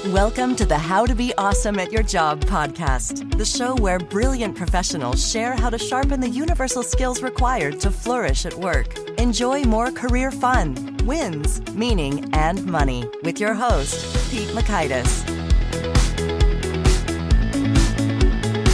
Welcome to the How to Be Awesome at Your Job podcast, the show where brilliant professionals share how to sharpen the universal skills required to flourish at work. Enjoy more career fun, wins, meaning, and money with your host, Pete Makaitis.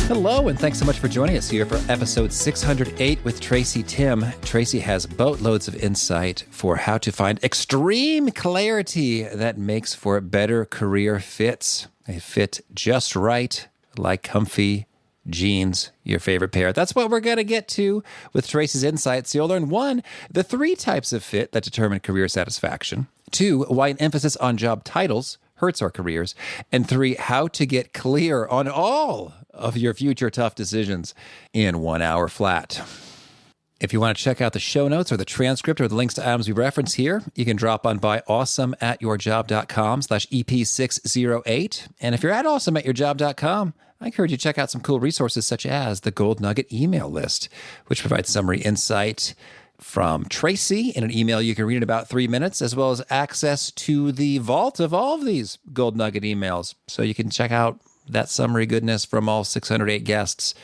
Hello, and thanks so much for joining us here for episode 608 with Tracy Timm. Tracy has boatloads of insight for how to find extreme clarity that makes for better career fits. They fit just right, like comfy jeans, your favorite pair. That's what we're going to get to with Tracy's insights. You'll learn 1, the 3 types of fit that determine career satisfaction. 2, why an emphasis on job titles hurts our careers. And 3, how to get clear on all of your future tough decisions in 1 hour flat. If you want to check out the show notes or the transcript or the links to items we reference here, you can drop on by awesomeatyourjob.com/EP608. And if you're at awesomeatyourjob.com, I encourage you to check out some cool resources such as the Gold Nugget email list, which provides summary insight from Tracy in an email you can read in about 3 minutes, as well as access to the vault of all of these Gold Nugget emails. So you can check out that summary goodness from all 608 guests.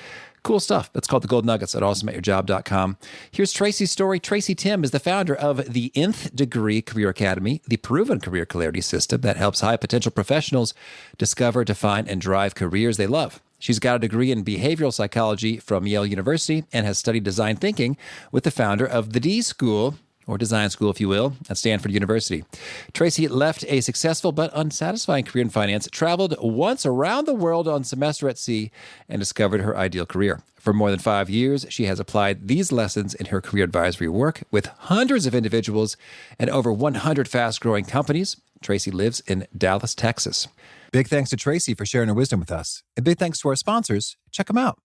Cool stuff. That's called the Gold Nuggets at awesomeatyourjob.com. Here's Tracy's story. Tracy Timm is the founder of the Nth Degree Career Academy, the proven career clarity system that helps high-potential professionals discover, define, and drive careers they love. She's got a degree in behavioral psychology from Yale University and has studied design thinking with the founder of the d.school, or design school, if you will, at Stanford University. Tracy left a successful but unsatisfying career in finance, traveled once around the world on semester at sea, and discovered her ideal career. For more than 5 years, she has applied these lessons in her career advisory work with hundreds of individuals and over 100 fast-growing companies. Tracy lives in Dallas, Texas. Big thanks to Tracy for sharing her wisdom with us. And big thanks to our sponsors. Check them out.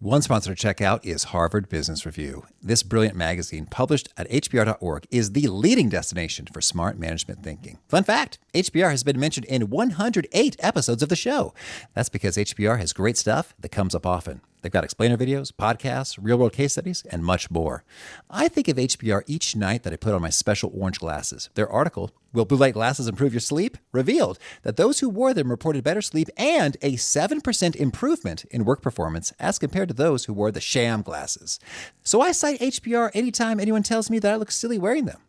One sponsor to check out is Harvard Business Review. This brilliant magazine, published at hbr.org, is the leading destination for smart management thinking. Fun fact, HBR has been mentioned in 108 episodes of the show. That's because HBR has great stuff that comes up often. They've got explainer videos, podcasts, real-world case studies, and much more. I think of HBR each night that I put on my special orange glasses. Their article, Will Blue Light Glasses Improve Your Sleep?, revealed that those who wore them reported better sleep and a 7% improvement in work performance as compared to those who wore the sham glasses. So I cite HBR anytime anyone tells me that I look silly wearing them.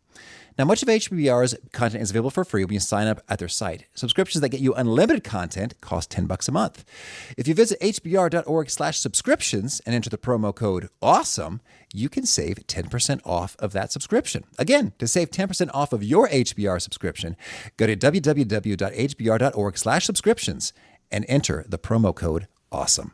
Now, much of HBR's content is available for free when you sign up at their site. Subscriptions that get you unlimited content cost $10 a month. If you visit hbr.org/subscriptions and enter the promo code AWESOME, you can save 10% off of that subscription. Again, to save 10% off of your HBR subscription, go to www.hbr.org/subscriptions and enter the promo code AWESOME.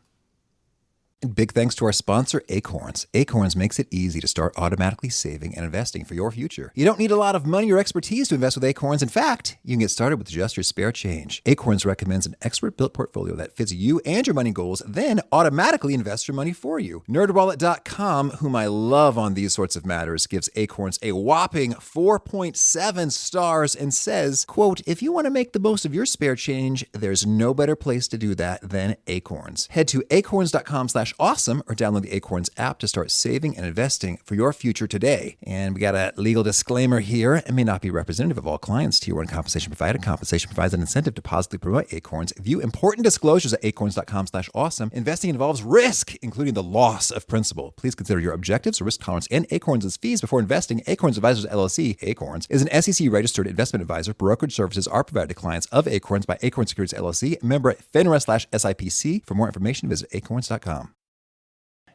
And big thanks to our sponsor, Acorns. Acorns makes it easy to start automatically saving and investing for your future. You don't need a lot of money or expertise to invest with Acorns. In fact, you can get started with just your spare change. Acorns recommends an expert-built portfolio that fits you and your money goals, then automatically invests your money for you. NerdWallet.com, whom I love on these sorts of matters, gives Acorns a whopping 4.7 stars and says, quote, if you want to make the most of your spare change, there's no better place to do that than Acorns. Head to acorns.com/awesome or download the Acorns app to start saving and investing for your future today. And we got a legal disclaimer here. It may not be representative of all clients. Tier 1 compensation provided. Compensation provides an incentive to positively promote Acorns. View important disclosures at acorns.com/awesome. Investing involves risk, including the loss of principal. Please consider your objectives, risk tolerance, and Acorns' fees before investing. Acorns Advisors LLC, Acorns, is an SEC-registered investment advisor. Brokerage services are provided to clients of Acorns by Acorns Securities LLC, member FINRA/SIPC. For more information, visit acorns.com.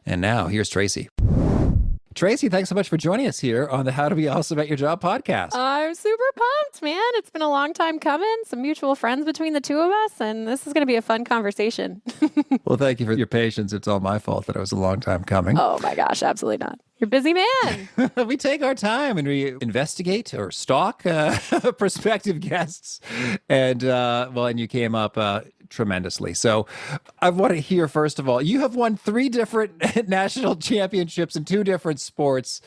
And now, here's Tracy. Tracy, thanks so much for joining us here on the How to Be Awesome at Your Job podcast. I'm super pumped, man. It's been a long time coming. Some mutual friends between the two of us, and this is going to be a fun conversation. Well, thank you for your patience. It's all my fault that it was a long time coming. Oh my gosh, absolutely not. You're a busy man. We take our time and we investigate or stalk prospective guests. And you came up tremendously. So I want to hear, first of all, you have won 3 different national championships in 2 different sports.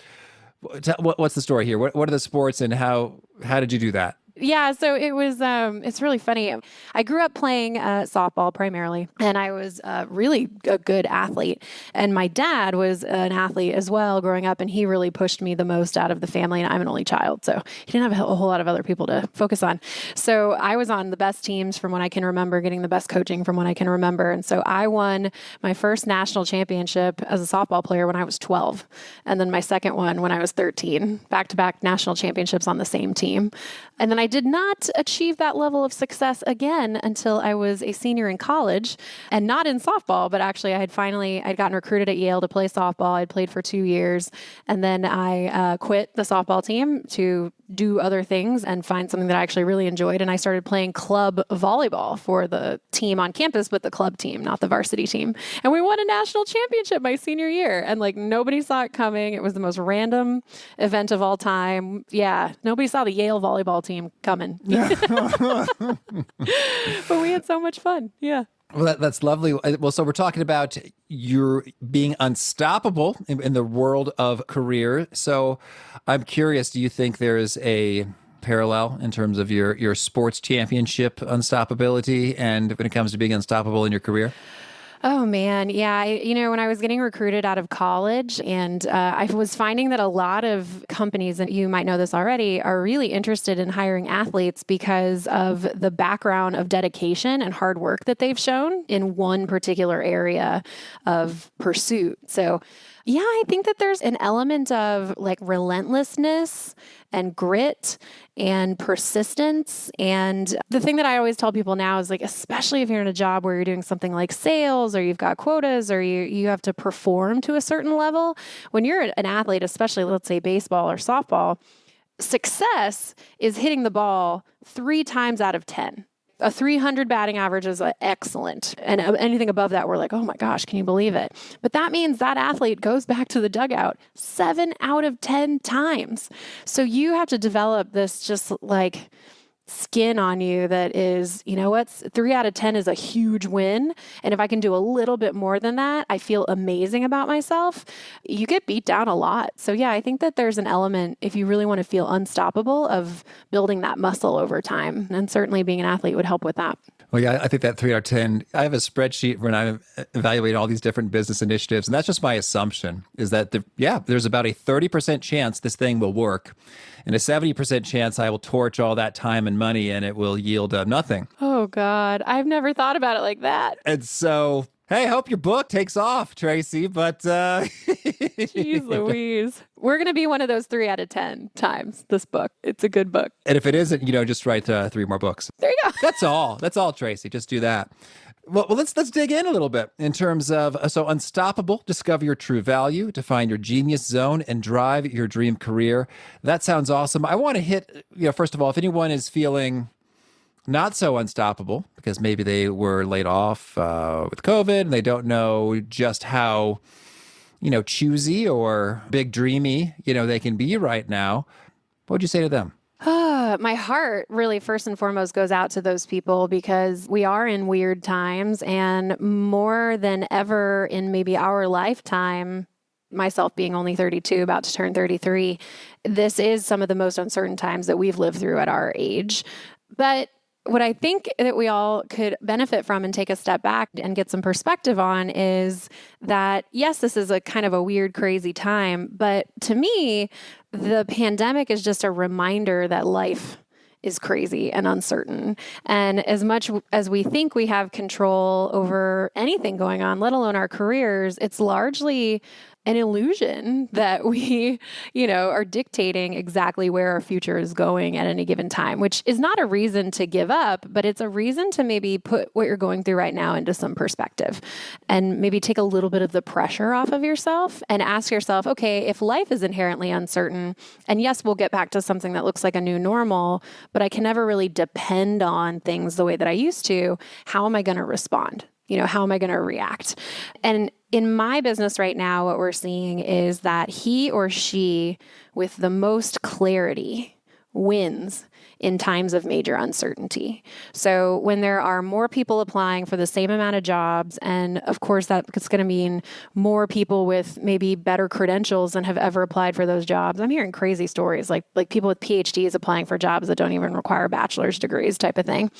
What's the story here? What are the sports and how did you do that? Yeah, so it was, it's really funny. I grew up playing softball primarily, and I was really a good athlete. And my dad was an athlete as well growing up, and he really pushed me the most out of the family. And I'm an only child, so he didn't have a whole lot of other people to focus on. So I was on the best teams from when I can remember, getting the best coaching from when I can remember. And so I won my first national championship as a softball player when I was 12, and then my second one when I was 13, back-to-back national championships on the same team. And then I did not achieve that level of success again until I was a senior in college, and not in softball, but actually I'd gotten recruited at Yale to play softball. I'd played for 2 years, and then I quit the softball team to do other things and find something that I actually really enjoyed. And I started playing club volleyball for the team on campus, but the club team, not the varsity team. And we won a national championship my senior year. And like nobody saw it coming. It was the most random event of all time. Yeah. Nobody saw the Yale volleyball team coming. But we had so much fun. Yeah. Well, that's lovely. Well, so we're talking about you're being unstoppable in the world of career. So I'm curious, do you think there's a parallel in terms of your sports championship unstoppability and when it comes to being unstoppable in your career? Oh, man. Yeah. When I was getting recruited out of college, and I was finding that a lot of companies, and you might know this already, are really interested in hiring athletes because of the background of dedication and hard work that they've shown in one particular area of pursuit. So yeah, I think that there's an element of like relentlessness and grit and persistence. And the thing that I always tell people now is like, especially if you're in a job where you're doing something like sales or you've got quotas or you have to perform to a certain level, when you're an athlete, especially let's say baseball or softball, success is hitting the ball 3 times out of 10. A 300 batting average is excellent. And anything above that, we're like, oh my gosh, can you believe it? But that means that athlete goes back to the dugout 7 out of 10 times. So you have to develop this just like skin on you that is, 3 out of 10 is a huge win. And if I can do a little bit more than that, I feel amazing about myself. You get beat down a lot. So yeah, I think that there's an element, if you really want to feel unstoppable, of building that muscle over time. And certainly being an athlete would help with that. Well, yeah, I think that 3 out of 10, I have a spreadsheet when I evaluate all these different business initiatives. And that's just my assumption is that, there's about a 30% chance this thing will work and a 70% chance I will torch all that time and money and it will yield nothing. Oh, God. I've never thought about it like that. And so, hey, I hope your book takes off, Tracy, but... Jeez Louise. We're going to be one of those 3 out of 10 times, this book. It's a good book. And if it isn't, just write 3 more books. There you go. That's all, Tracy. Just do that. Well, let's dig in a little bit in terms of, so unstoppable, discover your true value, define your genius zone, and drive your dream career. That sounds awesome. I want to hit, first of all, if anyone is feeling not so unstoppable, because maybe they were laid off with COVID and they don't know just how, choosy or big dreamy, they can be right now, what would you say to them? My heart really first and foremost goes out to those people because we are in weird times, and more than ever in maybe our lifetime, myself being only 32, about to turn 33, this is some of the most uncertain times that we've lived through at our age. But what I think that we all could benefit from and take a step back and get some perspective on is that, yes, this is a kind of a weird, crazy time, but to me, the pandemic is just a reminder that life is crazy and uncertain. And as much as we think we have control over anything going on, let alone our careers, it's largely an illusion that we, are dictating exactly where our future is going at any given time, which is not a reason to give up, but it's a reason to maybe put what you're going through right now into some perspective and maybe take a little bit of the pressure off of yourself and ask yourself, okay, if life is inherently uncertain, and yes, we'll get back to something that looks like a new normal, but I can never really depend on things the way that I used to, how am I going to respond? How am I going to react? And in my business right now, what we're seeing is that he or she with the most clarity wins in times of major uncertainty. So when there are more people applying for the same amount of jobs, and of course that's going to mean more people with maybe better credentials than have ever applied for those jobs. I'm hearing crazy stories like people with PhDs applying for jobs that don't even require bachelor's degrees type of thing.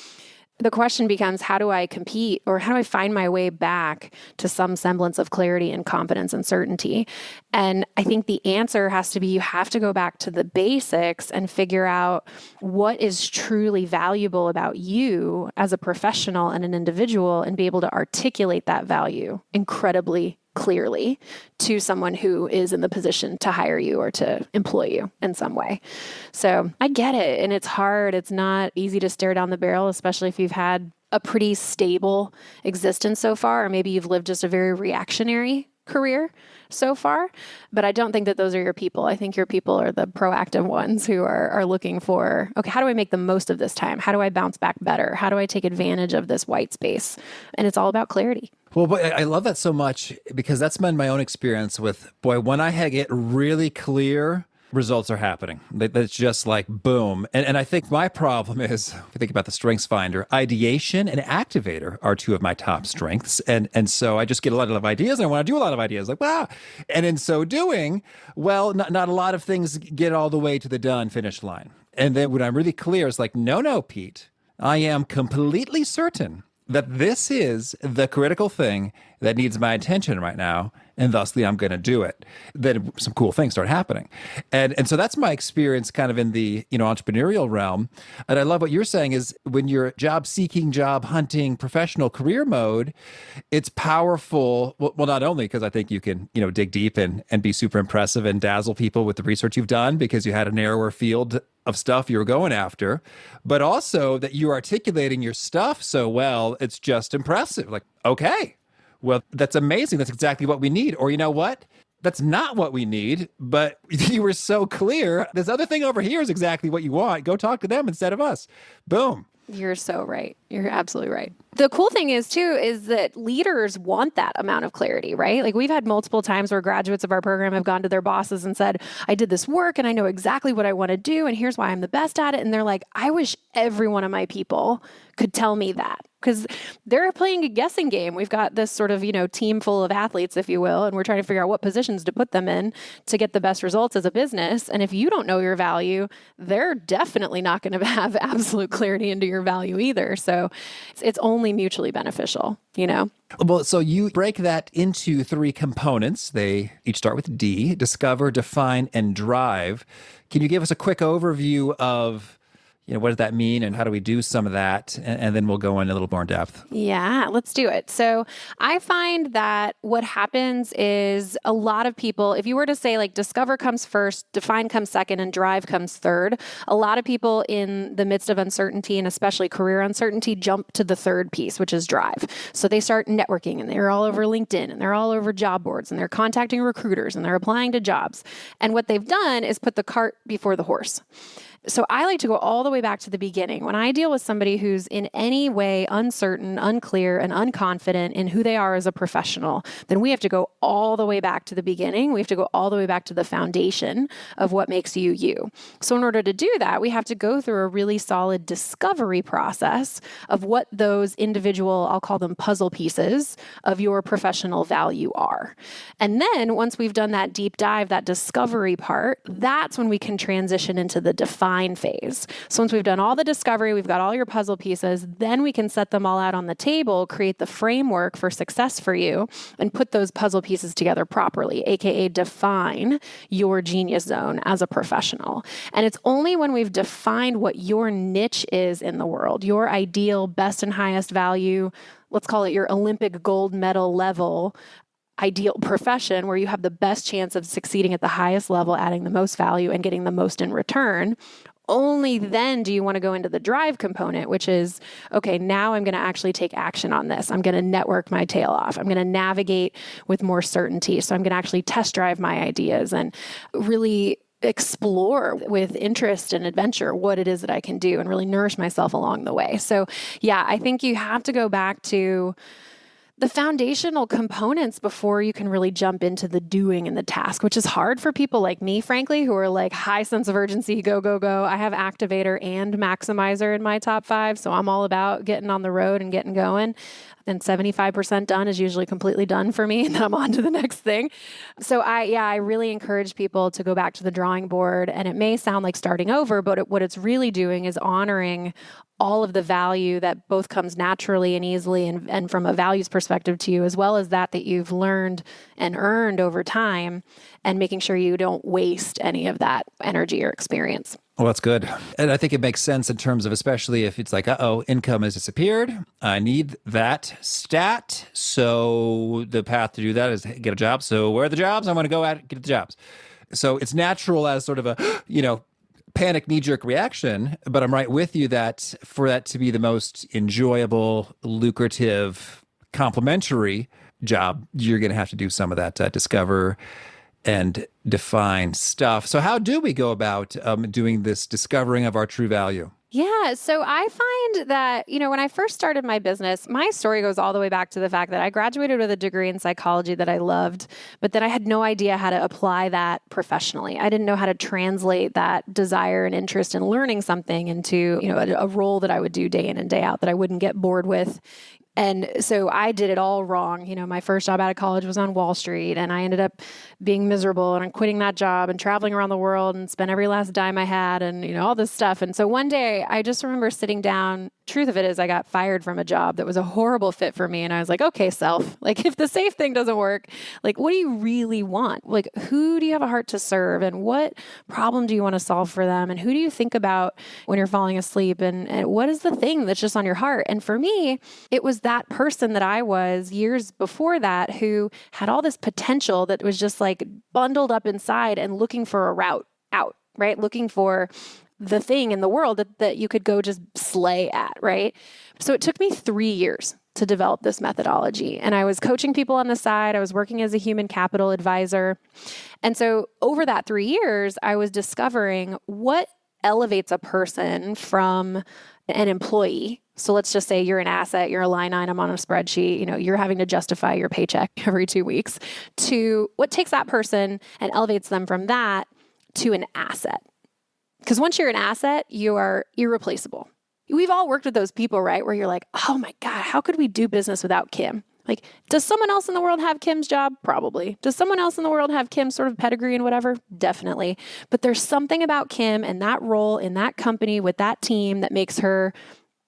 The question becomes, how do I compete, or how do I find my way back to some semblance of clarity and confidence and certainty? And I think the answer has to be, you have to go back to the basics and figure out what is truly valuable about you as a professional and an individual, and be able to articulate that value incredibly clearly to someone who is in the position to hire you or to employ you in some way. So I get it. And it's hard. It's not easy to stare down the barrel, especially if you've had a pretty stable existence so far, or maybe you've lived just a very reactionary career so far. But I don't think that those are your people. I think your people are the proactive ones who are looking for, okay, how do I make the most of this time? How do I bounce back better? How do I take advantage of this white space? And it's all about clarity. Well, boy, I love that so much, because that's been my own experience with, when I get really clear, results are happening. That's just like boom. And I think my problem is, if you think about the Strengths Finder, ideation and activator are two of my top strengths. And so I just get a lot of ideas, and I want to do a lot of ideas, like, wow. And in so doing, well, not a lot of things get all the way to the done finish line. And then when I'm really clear, it's like, no, Pete, I am completely certain that this is the critical thing that needs my attention right now, and thusly I'm going to do it. Then some cool things start happening. And so that's my experience kind of in the, entrepreneurial realm. And I love what you're saying is, when you're job seeking, job hunting, professional career mode, it's powerful. Well, not only because I think you can, dig deep and be super impressive and dazzle people with the research you've done because you had a narrower field of stuff you were going after, but also that you're articulating your stuff so well, it's just impressive. Like, okay, well, that's amazing. That's exactly what we need. Or you know what? That's not what we need, but you were so clear. This other thing over here is exactly what you want. Go talk to them instead of us. Boom. You're so right. You're absolutely right. The cool thing is that leaders want that amount of clarity, right? Like, we've had multiple times where graduates of our program have gone to their bosses and said, I did this work and I know exactly what I want to do, and here's why I'm the best at it. And they're like, I wish every one of my people could tell me that, because they're playing a guessing game. We've got this sort of, team full of athletes, if you will, and we're trying to figure out what positions to put them in to get the best results as a business. And if you don't know your value, they're definitely not going to have absolute clarity into your value either. So it's only mutually beneficial, Well, so you break that into three components. They each start with D: discover, define, and drive. Can you give us a quick overview of what does that mean, and how do we do some of that? And then we'll go in a little more in depth. Yeah, let's do it. So I find that what happens is, a lot of people, if you were to say like discover comes first, define comes second, and drive comes third, a lot of people in the midst of uncertainty, and especially career uncertainty, jump to the third piece, which is drive. So they start networking, and they're all over LinkedIn, and they're all over job boards, and they're contacting recruiters, and they're applying to jobs. And what they've done is put the cart before the horse. So I like to go all the way back to the beginning. When I deal with somebody who's in any way uncertain, unclear, and unconfident in who they are as a professional, then we have to go all the way back to the beginning. We have to go all the way back to the foundation of what makes you you. So in order to do that, we have to go through a really solid discovery process of what those individual, I'll call them puzzle pieces, of your professional value are. And then once we've done that deep dive, that discovery part, that's when we can transition into the define phase. So once we've done all the discovery, we've got all your puzzle pieces, then we can set them all out on the table, create the framework for success for you, and put those puzzle pieces together properly, aka define your genius zone as a professional. And it's only when we've defined what your niche is in the world, your ideal, best and highest value, let's call it your Olympic gold medal level ideal profession, where you have the best chance of succeeding at the highest level, adding the most value and getting the most in return. Only then do you want to go into the drive component, which is, okay, now I'm going to actually take action on this. I'm going to network my tail off. I'm going to navigate with more certainty. So I'm going to actually test drive my ideas and really explore with interest and adventure what it is that I can do, and really nourish myself along the way. So yeah, I think you have to go back to the foundational components before you can really jump into the doing and the task, which is hard for people like me, frankly, who are like high sense of urgency, go, go, go. I have activator and maximizer in my top 5. So I'm all about getting on the road and getting going. And 75% done is usually completely done for me. And then I'm on to the next thing. So I really encourage people to go back to the drawing board. And it may sound like starting over, but what it's really doing is honoring all of the value that both comes naturally and easily and from a values perspective to you, as well as that you've learned and earned over time, and making sure you don't waste any of that energy or experience. Well, that's good. And I think it makes sense in terms of, especially if it's like, income has disappeared. I need that stat. So the path to do that is get a job. So where are the jobs? I want to go out and get the jobs. So it's natural as sort of a, panic knee-jerk reaction, but I'm right with you that for that to be the most enjoyable, lucrative, complementary job, you're going to have to do some of that discover and define stuff. So how do we go about doing this discovering of our true value? Yeah. So I find that, when I first started my business, my story goes all the way back to the fact that I graduated with a degree in psychology that I loved, but then I had no idea how to apply that professionally. I didn't know how to translate that desire and interest in learning something into, a role that I would do day in and day out that I wouldn't get bored with. And so I did it all wrong. My first job out of college was on Wall Street, and I ended up being miserable and quitting that job and traveling around the world and spent every last dime I had and, all this stuff. And so one day I just remember sitting down. Truth of it is I got fired from a job that was a horrible fit for me. And I was like, okay, self, like if the safe thing doesn't work, like what do you really want? Like who do you have a heart to serve, and what problem do you want to solve for them? And who do you think about when you're falling asleep? And what is the thing that's just on your heart? And for me, it was that person that I was years before that who had all this potential that was just like bundled up inside and looking for a route out, right? Looking for the thing in the world that you could go just slay at, right? So it took me 3 years to develop this methodology. And I was coaching people on the side. I was working as a human capital advisor. And so over that 3 years, I was discovering what elevates a person from an employee. So let's just say you're an asset, you're a line item on a spreadsheet, you're having to justify your paycheck every 2 weeks, to what takes that person and elevates them from that to an asset. Because once you're an asset, you are irreplaceable. We've all worked with those people, right? Where you're like, oh my God, how could we do business without Kim? Like, does someone else in the world have Kim's job? Probably. Does someone else in the world have Kim's sort of pedigree and whatever? Definitely. But there's something about Kim and that role in that company with that team that makes her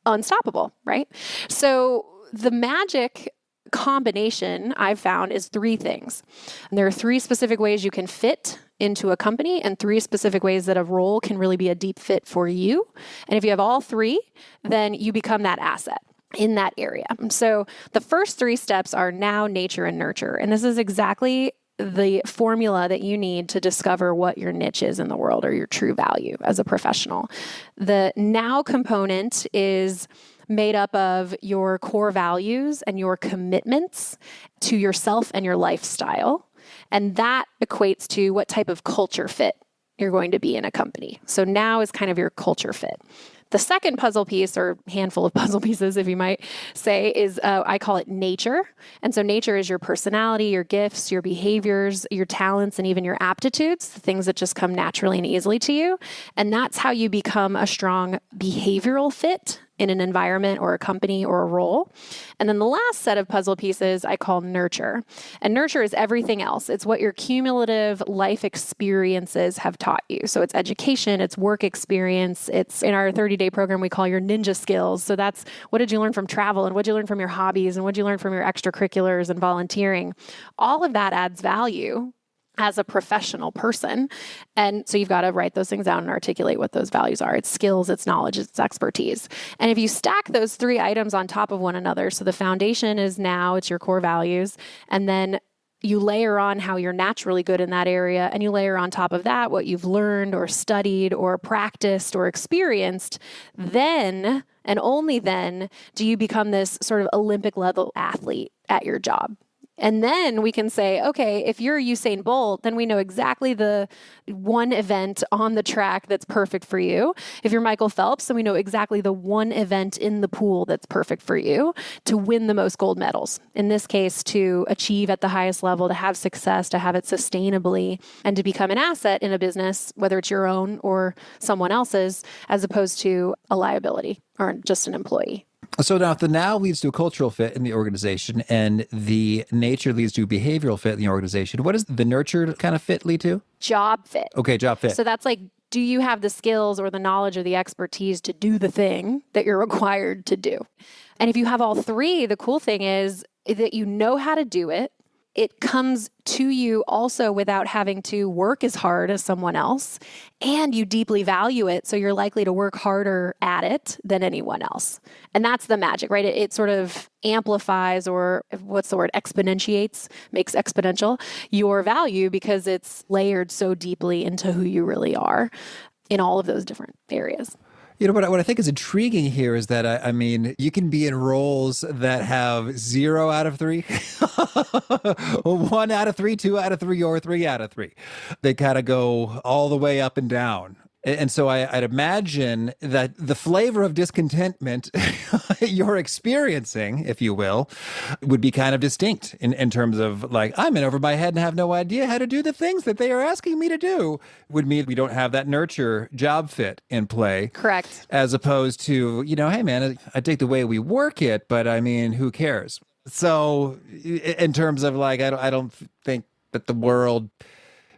unstoppable, right? So the magic combination I've found is 3 things. And there are 3 specific ways you can fit into a company and 3 specific ways that a role can really be a deep fit for you. And if you have all 3, then you become that asset in that area. So the first 3 steps are now, nature, and nurture. And this is exactly the formula that you need to discover what your niche is in the world or your true value as a professional. The now component is made up of your core values and your commitments to yourself and your lifestyle. And that equates to what type of culture fit you're going to be in a company. So now is kind of your culture fit. The second puzzle piece, or handful of puzzle pieces, if you might say, is I call it nature. And so nature is your personality, your gifts, your behaviors, your talents, and even your aptitudes, the things that just come naturally and easily to you. And that's how you become a strong behavioral fit in an environment or a company or a role. And then the last set of puzzle pieces I call nurture. And nurture is everything else. It's what your cumulative life experiences have taught you. So it's education, it's work experience, it's in our 30-day program we call your ninja skills. So that's what did you learn from travel, and what did you learn from your hobbies, and what did you learn from your extracurriculars and volunteering. All of that adds value as a professional person. And so you've got to write those things down and articulate what those values are. It's skills, it's knowledge, it's expertise. And if you stack those 3 items on top of one another, so the foundation is now, it's your core values, and then you layer on how you're naturally good in that area, and you layer on top of that what you've learned or studied or practiced or experienced, then, and only then, do you become this sort of Olympic level athlete at your job. And then we can say, okay, if you're Usain Bolt, then we know exactly the one event on the track that's perfect for you. If you're Michael Phelps, then we know exactly the one event in the pool that's perfect for you to win the most gold medals. In this case, to achieve at the highest level, to have success, to have it sustainably, and to become an asset in a business, whether it's your own or someone else's, as opposed to a liability or just an employee. So now if the now leads to a cultural fit in the organization and the nature leads to a behavioral fit in the organization, what does the nurture kind of fit lead to? Job fit. Okay, job fit. So that's like, do you have the skills or the knowledge or the expertise to do the thing that you're required to do? And if you have all three, the cool thing is that you know how to do it. It comes to you also without having to work as hard as someone else, and you deeply value it, so you're likely to work harder at it than anyone else. And that's the magic, right? It sort of amplifies, or what's the word, exponentiates, makes exponential your value because it's layered so deeply into who you really are in all of those different areas. You know, what I think is intriguing here is that, I mean, you can be in roles that have 0 out of 3, 1 out of 3, 2 out of 3, or 3 out of 3. They kind of go all the way up and down. And so I'd imagine that the flavor of discontentment you're experiencing, if you will, would be kind of distinct in terms of like, I'm in over my head and have no idea how to do the things that they are asking me to do, would mean we don't have that nurture job fit in play. Correct. As opposed to, you know, hey, man, I dig the way we work it, but I mean, who cares? So in terms of like, I don't think that the world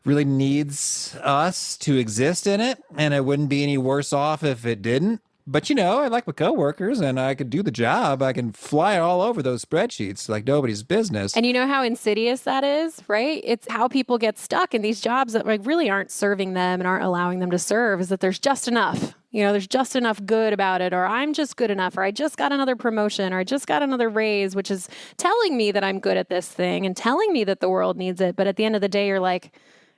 really needs us to exist in it, and it wouldn't be any worse off if it didn't. But, you know, I like my coworkers and I could do the job. I can fly all over those spreadsheets like nobody's business. And you know how insidious that is, right? It's how people get stuck in these jobs that like really aren't serving them and aren't allowing them to serve, is that there's just enough. You know, there's just enough good about it, or I'm just good enough, or I just got another promotion, or I just got another raise, which is telling me that I'm good at this thing and telling me that the world needs it. But at the end of the day, you're like,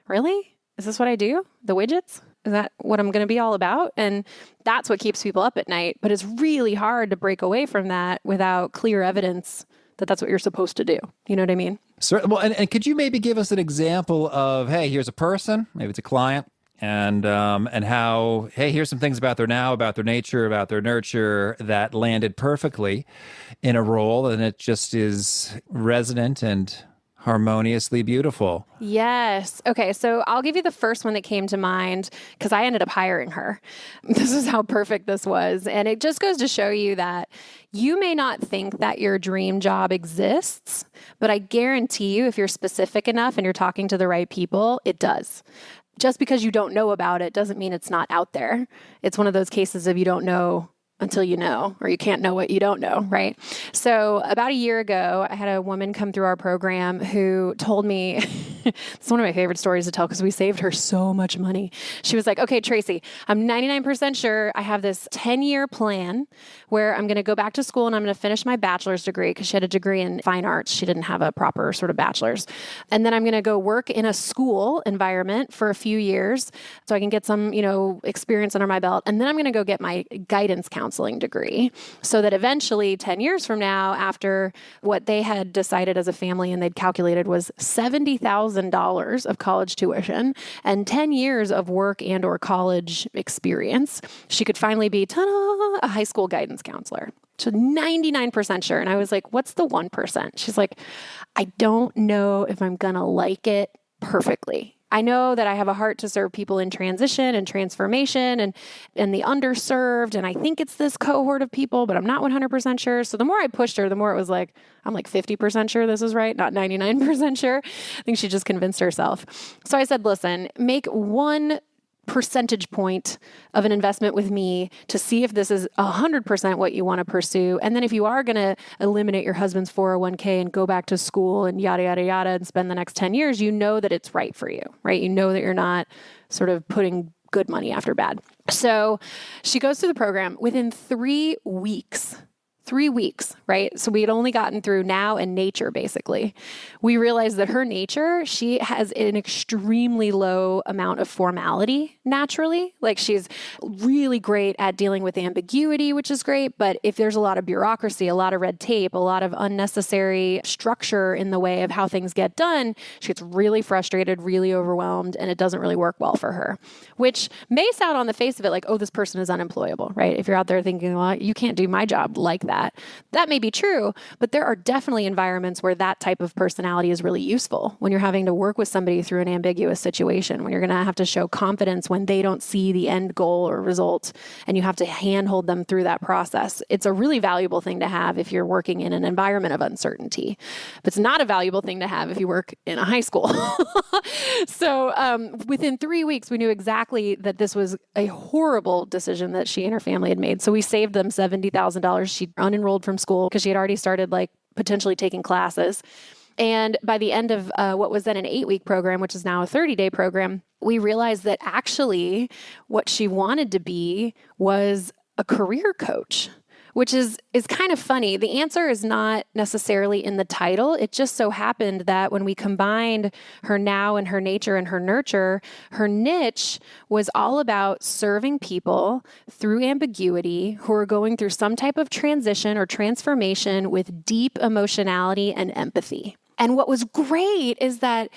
really? Is this what I do? The widgets? Is that what I'm going to be all about? And that's what keeps people up at night. But it's really hard to break away from that without clear evidence that that's what you're supposed to do. You know what I mean? Well, and could you maybe give us an example of, hey, here's a person, maybe it's a client, and how, hey, here's some things about their now, about their nature, about their nurture that landed perfectly in a role, and it just is resonant and harmoniously beautiful. Yes. Okay. So I'll give you the first one that came to mind because I ended up hiring her. This is how perfect this was. And it just goes to show you that you may not think that your dream job exists, but I guarantee you if you're specific enough and you're talking to the right people, it does. Just because you don't know about it doesn't mean it's not out there. It's one of those cases of you don't know until you know, or you can't know what you don't know, right? So about a year ago, I had a woman come through our program who told me, it's one of my favorite stories to tell because we saved her so much money. She was like, okay, Tracy, I'm 99% sure I have this 10-year plan where I'm going to go back to school and I'm going to finish my bachelor's degree because she had a degree in fine arts. She didn't have a proper sort of bachelor's. And then I'm going to go work in a school environment for a few years so I can get some, experience under my belt. And then I'm going to go get my guidance counseling degree so that eventually 10 years from now, after what they had decided as a family and they'd calculated was $70,000 of college tuition and 10 years of work and or college experience, she could finally be, ta-da, a high school guidance counselor. So 99% sure. And I was like, what's the 1%? She's like, I don't know if I'm going to like it perfectly. I know that I have a heart to serve people in transition and transformation and the underserved. And I think it's this cohort of people, but I'm not 100% sure. So the more I pushed her, the more it was like, I'm like 50% sure this is right, not 99% sure. I think she just convinced herself. So I said, listen, make 1 percentage point of an investment with me to see if this is 100% what you want to pursue. And then if you are going to eliminate your husband's 401k and go back to school and yada, yada, yada, and spend the next 10 years, you know that it's right for you, right? You know that you're not sort of putting good money after bad. So she goes through the program. Within 3 weeks, 3 weeks, right? So we had only gotten through now and nature, basically. We realized that her nature, she has an extremely low amount of formality naturally. Like she's really great at dealing with ambiguity, which is great. But if there's a lot of bureaucracy, a lot of red tape, a lot of unnecessary structure in the way of how things get done, she gets really frustrated, really overwhelmed, and it doesn't really work well for her, which may sound on the face of it like, oh, this person is unemployable, right? If you're out there thinking, well, you can't do my job like that may be true, but there are definitely environments where that type of personality is really useful when you're having to work with somebody through an ambiguous situation, when you're going to have to show confidence when they don't see the end goal or result, and you have to handhold them through that process. It's a really valuable thing to have if you're working in an environment of uncertainty, but it's not a valuable thing to have if you work in a high school. So within 3 weeks, we knew exactly that this was a horrible decision that she and her family had made. So we saved them $70,000. She unenrolled from school because she had already started like potentially taking classes. And by the end of what was then an 8-week program, which is now a 30-day program, we realized that actually what she wanted to be was a career coach, which is kind of funny. The answer is not necessarily in the title. It just so happened that when we combined her now and her nature and her nurture, her niche was all about serving people through ambiguity who are going through some type of transition or transformation with deep emotionality and empathy. And what was great is that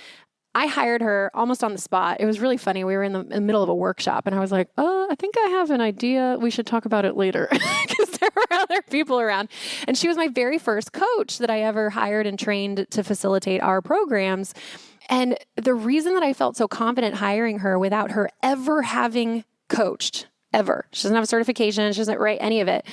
I hired her almost on the spot. It was really funny. We were in the middle of a workshop and I was like, oh, I think I have an idea. We should talk about it later because there were other people around. And she was my very first coach that I ever hired and trained to facilitate our programs. And the reason that I felt so confident hiring her without her ever having coached, ever, she doesn't have a certification, she doesn't write any of it.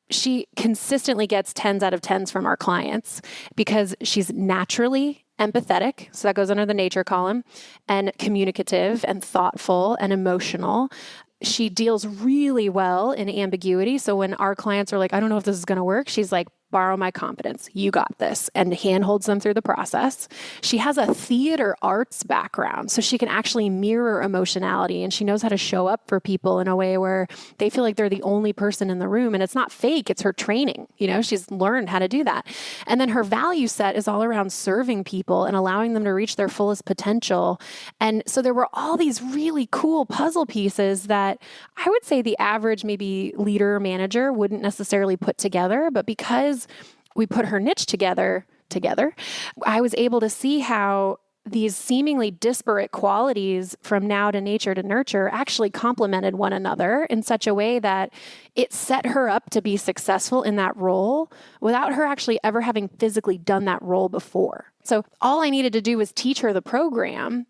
She consistently gets 10s out of 10s from our clients because she's naturally empathetic, so that goes under the nature column, and communicative and thoughtful and emotional. She deals really well in ambiguity. So when our clients are like, I don't know if this is going to work, she's like, borrow my confidence. You got this. And handholds them through the process. She has a theater arts background, so she can actually mirror emotionality, and she knows how to show up for people in a way where they feel like they're the only person in the room. And it's not fake. It's her training. You know, she's learned how to do that. And then her value set is all around serving people and allowing them to reach their fullest potential. And so there were all these really cool puzzle pieces that I would say the average maybe leader or manager wouldn't necessarily put together, but because we put her niche together, I was able to see how these seemingly disparate qualities from now to nature to nurture actually complemented one another in such a way that it set her up to be successful in that role without her actually ever having physically done that role before. So all I needed to do was teach her the program.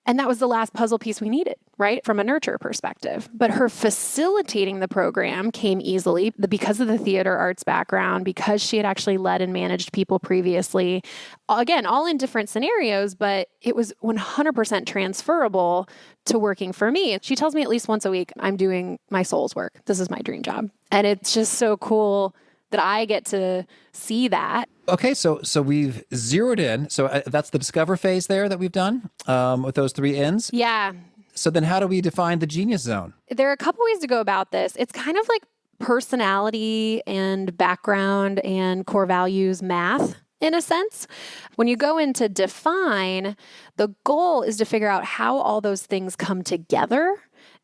And that was the last puzzle piece we needed, right? From a nurture perspective. But her facilitating the program came easily because of the theater arts background, because she had actually led and managed people previously. Again, all in different scenarios, but it was 100% transferable to working for me. She tells me at least once a week, I'm doing my soul's work. This is my dream job. And it's just so cool that I get to see that. Okay, so we've zeroed in. So that's the discover phase there that we've done with those 3 N's. Yeah. So then how do we define the genius zone? There are a couple ways to go about this. It's kind of like personality and background and core values math in a sense. When you go into define, the goal is to figure out how all those things come together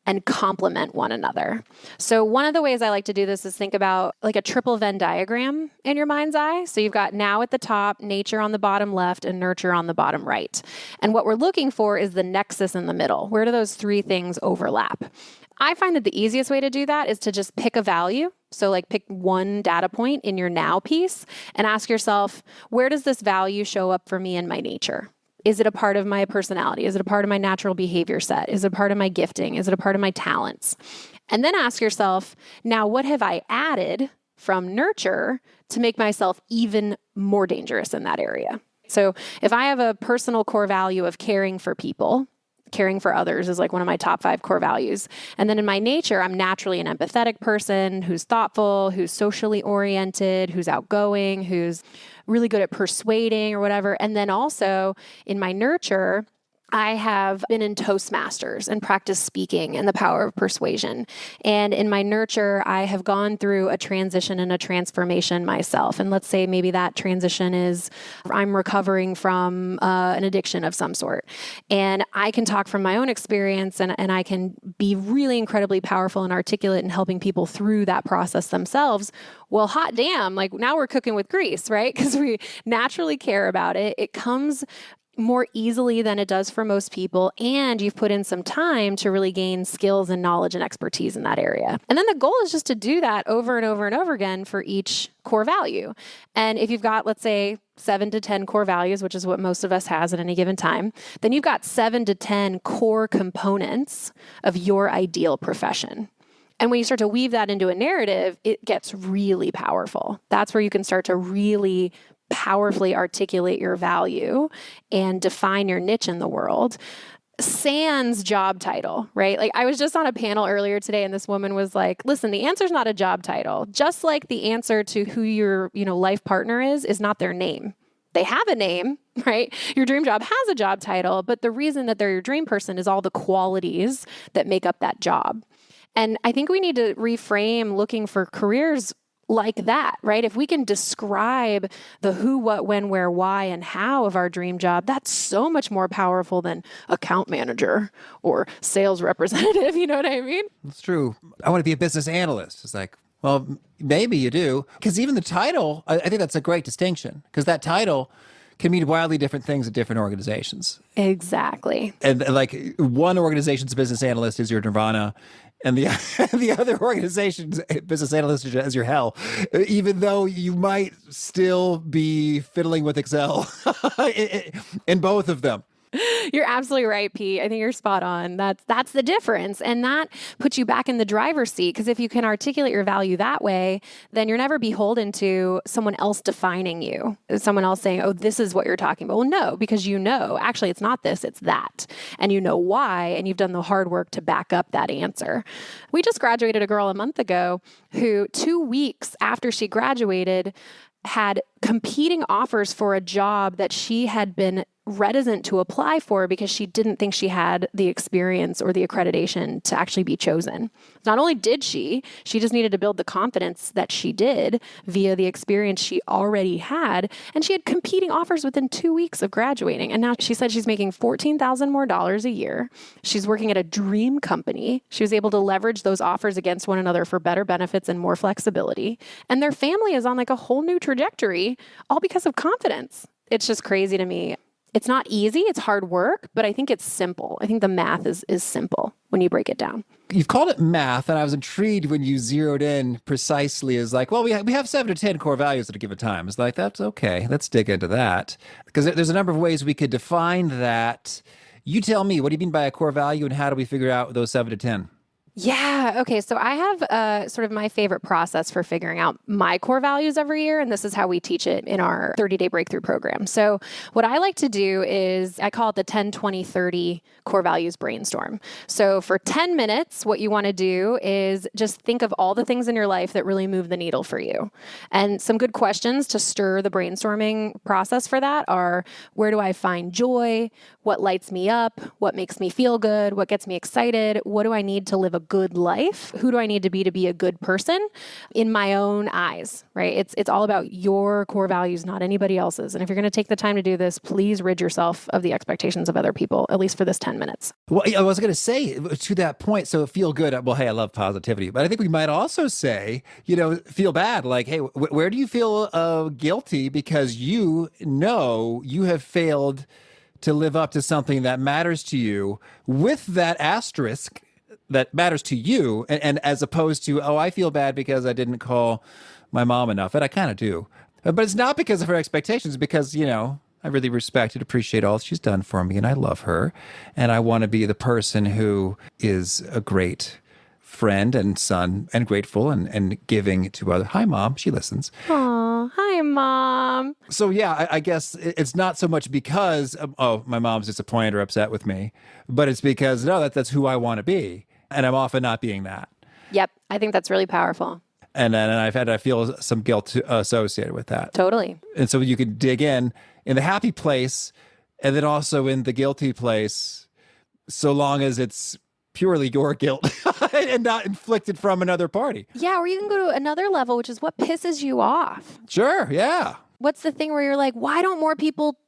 and complement one another. So one of the ways I like to do this is think about like a triple Venn diagram in your mind's eye. So you've got now at the top, nature on the bottom left, and nurture on the bottom right. And what we're looking for is the nexus in the middle. Where do those 3 things overlap? I find that the easiest way to do that is to just pick a value. So like pick one data point in your now piece and ask yourself, where does this value show up for me in my nature? Is it a part of my personality? Is it a part of my natural behavior set? Is it a part of my gifting? Is it a part of my talents? And then ask yourself, now what have I added from nurture to make myself even more dangerous in that area? So if I have a personal core value of caring for people, caring for others is like one of my top 5 core values. And then in my nature, I'm naturally an empathetic person who's thoughtful, who's socially oriented, who's outgoing, who's really good at persuading or whatever. And then also in my nurture, I have been in Toastmasters and practiced speaking and the power of persuasion. And in my nurture, I have gone through a transition and a transformation myself. And let's say maybe that transition is I'm recovering from an addiction of some sort. And I can talk from my own experience and I can be really incredibly powerful and articulate in helping people through that process themselves. Well, hot damn, like now we're cooking with grease, right? Because we naturally care about it. It comes more easily than it does for most people. And you've put in some time to really gain skills and knowledge and expertise in that area. And then the goal is just to do that over and over and over again for each core value. And if you've got, let's say, 7 to 10 core values, which is what most of us has at any given time, then you've got 7 to 10 core components of your ideal profession. And when you start to weave that into a narrative, it gets really powerful. That's where you can start to really powerfully articulate your value and define your niche in the world. Sans job title, right? Like I was just on a panel earlier today and this woman was like, listen, the answer is not a job title. Just like the answer to who your, life partner is not their name. They have a name, right? Your dream job has a job title, but the reason that they're your dream person is all the qualities that make up that job. And I think we need to reframe looking for careers like that, right? If we can describe the who, what, when, where, why, and how of our dream job, that's so much more powerful than account manager or sales representative. You know what I mean? That's true. I want to be a business analyst. It's like, well, maybe you do. Because even the title, I think that's a great distinction. Because that title can mean wildly different things at different organizations. Exactly. And like one organization's business analyst is your nirvana. And the other organization's business analyst is your hell, even though you might still be fiddling with Excel in both of them. You're absolutely right, Pete. I think you're spot on. That's the difference. And that puts you back in the driver's seat, because if you can articulate your value that way, then you're never beholden to someone else defining you. Someone else saying, oh, this is what you're talking about. Well, no, because actually it's not this, it's that. And you know why, and you've done the hard work to back up that answer. We just graduated a girl a month ago who 2 weeks after she graduated had competing offers for a job that she had been reticent to apply for because she didn't think she had the experience or the accreditation to actually be chosen. Not only did she just needed to build the confidence that she did via the experience she already had. And she had competing offers within 2 weeks of graduating. And now she said she's making $14,000 more a year. She's working at a dream company. She was able to leverage those offers against one another for better benefits and more flexibility. And their family is on like a whole new trajectory, all because of confidence. It's just crazy to me. It's not easy, it's hard work, but I think it's simple. I think the math is simple when you break it down. You've called it math, and I was intrigued when you zeroed in precisely as like, well, we have 7 to 10 core values at a given time. It's like, that's okay. Let's dig into that. Because there's a number of ways we could define that. You tell me, what do you mean by a core value, and how do we figure out those 7 to 10? Yeah. Okay. So I have sort of my favorite process for figuring out my core values every year. And this is how we teach it in our 30-day breakthrough program. So what I like to do is I call it the 10, 20, 30 core values brainstorm. So for 10 minutes, what you want to do is just think of all the things in your life that really move the needle for you. And some good questions to stir the brainstorming process for that are, where do I find joy? What lights me up? What makes me feel good? What gets me excited? What do I need to live a good life? Who do I need to be a good person in my own eyes, right? It's all about your core values, not anybody else's. And if you're going to take the time to do this, please rid yourself of the expectations of other people, at least for this 10 minutes. Well, I was going to say to that point, so feel good. Well, hey, I love positivity, but I think we might also say, feel bad. Like, hey, where do you feel guilty because you know you have failed to live up to something that matters to you, with that asterisk that matters to you, and as opposed to, oh, I feel bad because I didn't call my mom enough. And I kind of do. But it's not because of her expectations, because, I really respect and appreciate all she's done for me, and I love her. And I want to be the person who is a great friend and son and grateful and giving to others. Hi, Mom. She listens. Aw, hi, Mom. So, yeah, I guess it's not so much because, my mom's disappointed or upset with me, but it's because, no, that's who I want to be. And I'm often not being that. Yep. I think that's really powerful. And then I feel some guilt associated with that. Totally. And so you could dig in the happy place And then also in the guilty place, so long as it's purely your guilt and not inflicted from another party. Yeah, or you can go to another level, which is what pisses you off. Sure, yeah. What's the thing where you're like, why don't more people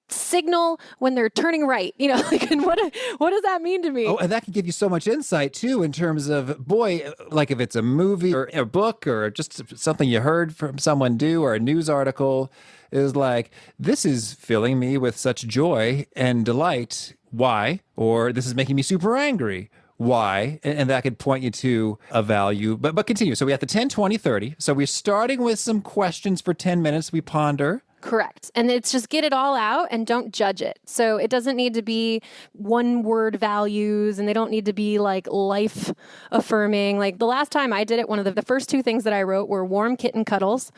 signal when they're turning right? You know, like, and what does that mean to me? Oh, and that can give you so much insight too, in terms of, boy, like if it's a movie or a book or just something you heard from someone do or a news article, is like, this is filling me with such joy and delight. Why? Or this is making me super angry. Why? And that could point you to a value. But continue. So we have the 10, 20, 30. So we're starting with some questions for 10 minutes. We ponder. Correct. And it's just get it all out and don't judge it. So it doesn't need to be one word values, and they don't need to be like life affirming. Like the last time I did it, one of the first two things that I wrote were warm kitten cuddles,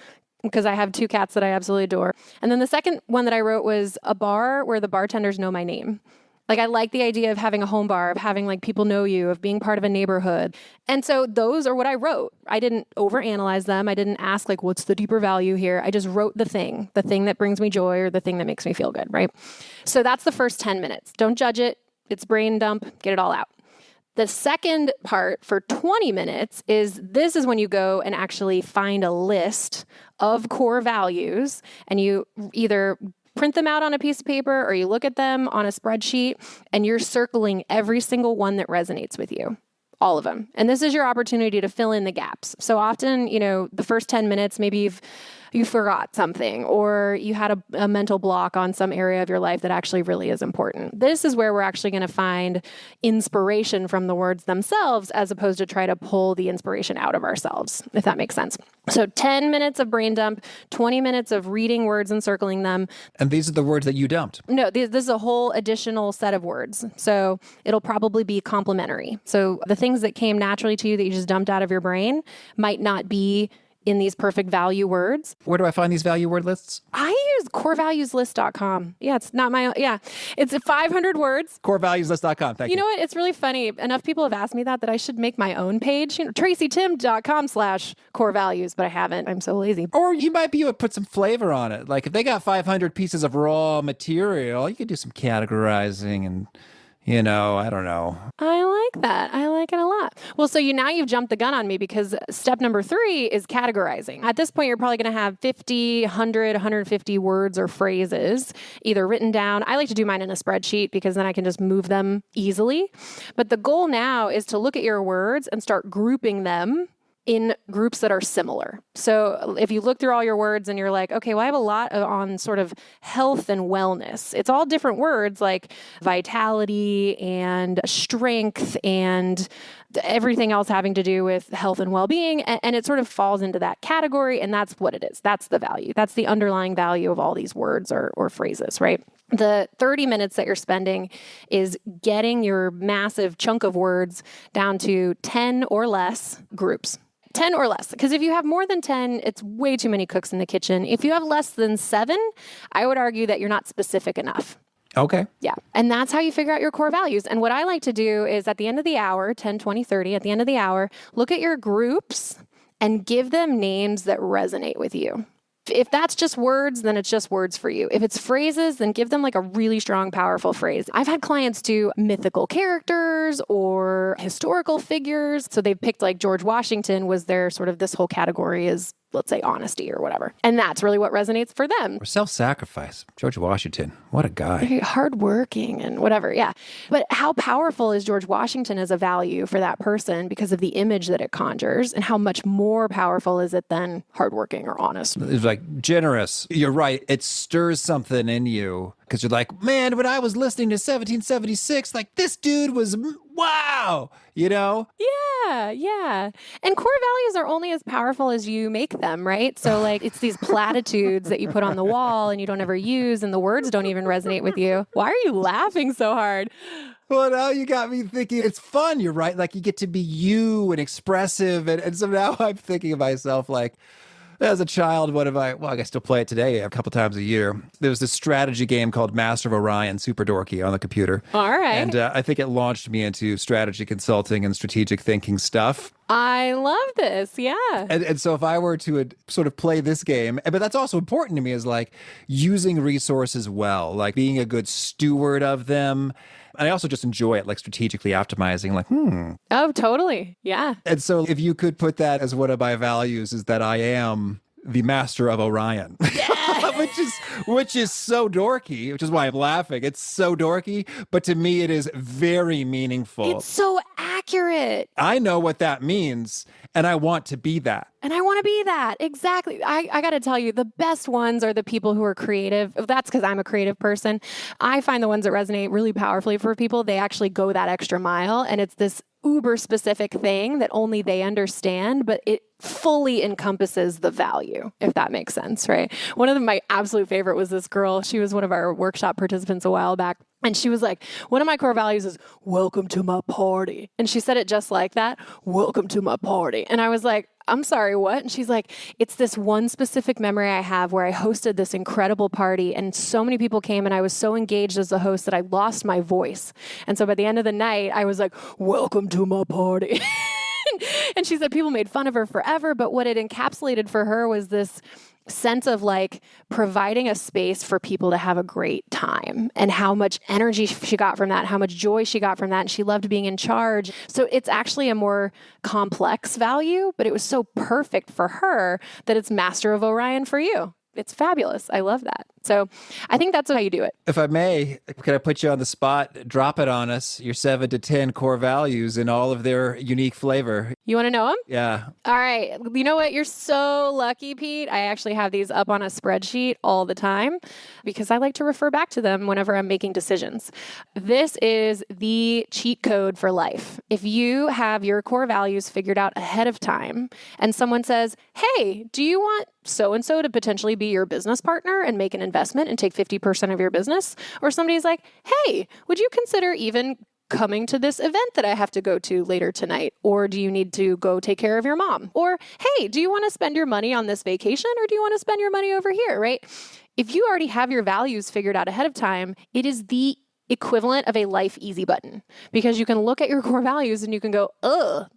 because I have two cats that I absolutely adore. And then the second one that I wrote was a bar where the bartenders know my name. Like, I like the idea of having a home bar, of having like people know you, of being part of a neighborhood. And so those are what I wrote. I didn't overanalyze them. I didn't ask like, what's the deeper value here? I just wrote the thing that brings me joy or the thing that makes me feel good, right? So that's the first 10 minutes. Don't judge it. It's brain dump. Get it all out. The second part for 20 minutes is when you go and actually find a list of core values, and you either print them out on a piece of paper or you look at them on a spreadsheet, and you're circling every single one that resonates with you. All of them. And this is your opportunity to fill in the gaps. So often, you know, the first 10 minutes, maybe you forgot something, or you had a mental block on some area of your life that actually really is important. This is where we're actually going to find inspiration from the words themselves, as opposed to try to pull the inspiration out of ourselves, if that makes sense. So 10 minutes of brain dump, 20 minutes of reading words and circling them. And these are the words that you dumped. No, this is a whole additional set of words. So it'll probably be complementary. So the things that came naturally to you that you just dumped out of your brain might not be in these perfect value words. Where do I find these value word lists? I use corevalueslist.com. Yeah, it's not my own. Yeah, it's 500 words. Corevalueslist.com. Thank you. You know what? It's really funny. Enough people have asked me that I should make my own page. You know, tracytimm.com/corevalues, but I haven't. I'm so lazy. Or you might be able to put some flavor on it. Like if they got 500 pieces of raw material, you could do some categorizing and, you know, I don't know. I like that. I like it a lot. Well, so now you've jumped the gun on me, because step number 3 is categorizing. At this point, you're probably going to have 50, 100, 150 words or phrases either written down. I like to do mine in a spreadsheet because then I can just move them easily. But the goal now is to look at your words and start grouping them in groups that are similar. So if you look through all your words and you're like, okay, well, I have a lot on sort of health and wellness. It's all different words like vitality and strength and everything else having to do with health and well-being. And it sort of falls into that category. And that's what it is. That's the value. That's the underlying value of all these words or phrases, right? The 30 minutes that you're spending is getting your massive chunk of words down to 10 or less groups. 10 or less. Because if you have more than 10, it's way too many cooks in the kitchen. If you have less than 7, I would argue that you're not specific enough. Okay. Yeah. And that's how you figure out your core values. And what I like to do is at the end of the hour, 10, 20, 30, at the end of the hour, look at your groups and give them names that resonate with you. If that's just words, then it's just words for you. If it's phrases, then give them like a really strong, powerful phrase. I've had clients do mythical characters or historical figures. So they've picked like George Washington was their sort of this whole category is, let's say, honesty or whatever. And that's really what resonates for them. Or self-sacrifice. George Washington. What a guy. Very hardworking and whatever. Yeah. But how powerful is George Washington as a value for that person because of the image that it conjures? And how much more powerful is it than hardworking or honest? It's like generous. You're right. It stirs something in you because you're like, man, when I was listening to 1776, like this dude was, wow, you know? Yeah, yeah. And core values are only as powerful as you make them, right? So like it's these platitudes that you put on the wall and you don't ever use and the words don't even resonate with you. Why are you laughing so hard? Well, now you got me thinking it's fun. You're right. Like you get to be you and expressive. And so now I'm thinking of myself like, as a child, I still play it today a couple times a year. There was this strategy game called Master of Orion, super dorky on the computer. All right. And I think it launched me into strategy consulting and strategic thinking stuff. I love this. Yeah. And so if I were to sort of play this game, but that's also important to me, is like using resources well, like being a good steward of them. And I also just enjoy it, like strategically optimizing, like, Oh, totally. Yeah. And so if you could put that as one of my values, is that I am the master of Orion. which is so dorky, which is why I'm laughing. It's so dorky, but to me it is very meaningful. It's so accurate. I know what that means, and I want to be that. And I want to be that. Exactly. I got to tell you, the best ones are the people who are creative. That's because I'm a creative person. I find the ones that resonate really powerfully for people, they actually go that extra mile. And it's this uber specific thing that only they understand, but it fully encompasses the value, if that makes sense, right? One of my absolute favorite was this girl. She was one of our workshop participants a while back. And she was like, one of my core values is welcome to my party. And she said it just like that, welcome to my party. And I was like, I'm sorry, what? And she's like, it's this one specific memory I have where I hosted this incredible party and so many people came and I was so engaged as the host that I lost my voice. And so by the end of the night, I was like, welcome to my party. And she said people made fun of her forever, but what it encapsulated for her was this sense of like providing a space for people to have a great time and how much energy she got from that, how much joy she got from that. And she loved being in charge. So it's actually a more complex value, but it was so perfect for her that it's Master of Orion for you. It's fabulous. I love that. So I think that's how you do it. If I may, can I put you on the spot? Drop it on us, your 7 to 10 core values in all of their unique flavor. You want to know them? Yeah. All right. You know what? You're so lucky, Pete. I actually have these up on a spreadsheet all the time because I like to refer back to them whenever I'm making decisions. This is the cheat code for life. If you have your core values figured out ahead of time and someone says, hey, do you want so-and-so to potentially be your business partner and make an investment and take 50% of your business? Or somebody's like, hey, would you consider even coming to this event that I have to go to later tonight? Or do you need to go take care of your mom? Or, hey, do you want to spend your money on this vacation or do you want to spend your money over here, right? If you already have your values figured out ahead of time, it is the equivalent of a life easy button because you can look at your core values and you can go,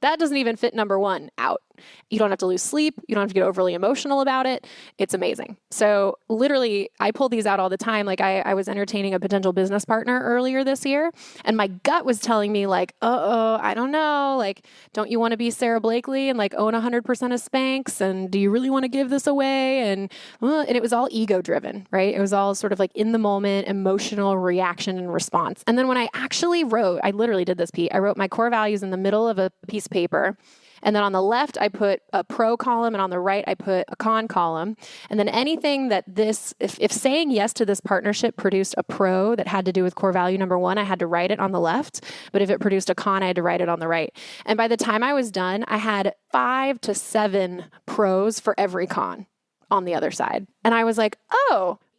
that doesn't even fit number 1, out. You don't have to lose sleep. You don't have to get overly emotional about it. It's amazing. So literally, I pull these out all the time. Like I was entertaining a potential business partner earlier this year, and my gut was telling me like, I don't know. Like, don't you want to be Sarah Blakely and like own 100% of Spanx? And do you really want to give this away? And it was all ego driven, right? It was all sort of like in the moment, emotional reaction and response. And then when I actually wrote, I literally did this, Pete. I wrote my core values in the middle of a piece of paper. And then on the left, I put a pro column, and on the right, I put a con column. And then anything that if saying yes to this partnership produced a pro that had to do with core value number 1, I had to write it on the left. But if it produced a con, I had to write it on the right. And by the time I was done, I had 5 to 7 pros for every con on the other side. And I was like,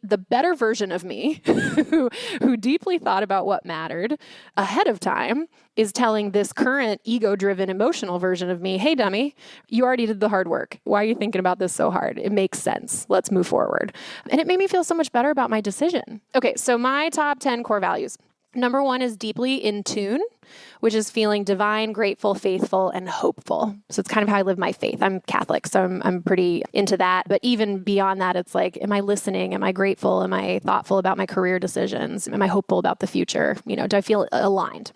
the better version of me who deeply thought about what mattered ahead of time is telling this current ego-driven emotional version of me, hey, dummy, you already did the hard work. Why are you thinking about this so hard? It makes sense. Let's move forward. And it made me feel so much better about my decision. Okay, so my top 10 core values. Number 1 is deeply in tune, which is feeling divine, grateful, faithful, and hopeful. So it's kind of how I live my faith. I'm Catholic, so I'm pretty into that. But even beyond that, it's like, am I listening? Am I grateful? Am I thoughtful about my career decisions? Am I hopeful about the future? Do I feel aligned?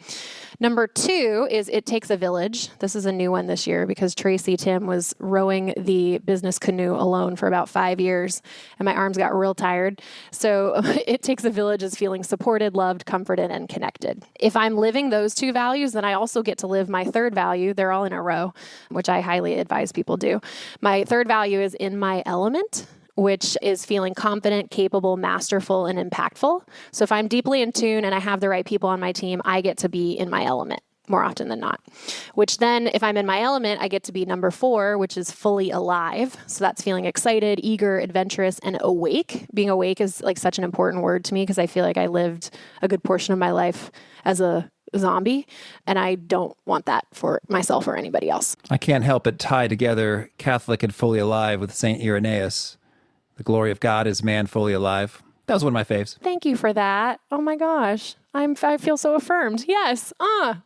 Number 2 is it takes a village. This is a new one this year because Tracy Timm was rowing the business canoe alone for about 5 years and my arms got real tired. So it takes a village is feeling supported, loved, comforted, and connected. If I'm living those 2 values, then I also get to live my 3rd value. They're all in a row, which I highly advise people do. My 3rd value is in my element, which is feeling confident, capable, masterful, and impactful. So if I'm deeply in tune and I have the right people on my team, I get to be in my element more often than not. Which then, if I'm in my element, I get to be number 4, which is fully alive. So that's feeling excited, eager, adventurous, and awake. Being awake is like such an important word to me because I feel like I lived a good portion of my life as a zombie, and I don't want that for myself or anybody else. I can't help but tie together Catholic and fully alive with St. Irenaeus. The glory of God is man fully alive. That was one of my faves. Thank you for that. Oh my gosh. I feel so affirmed. Yes.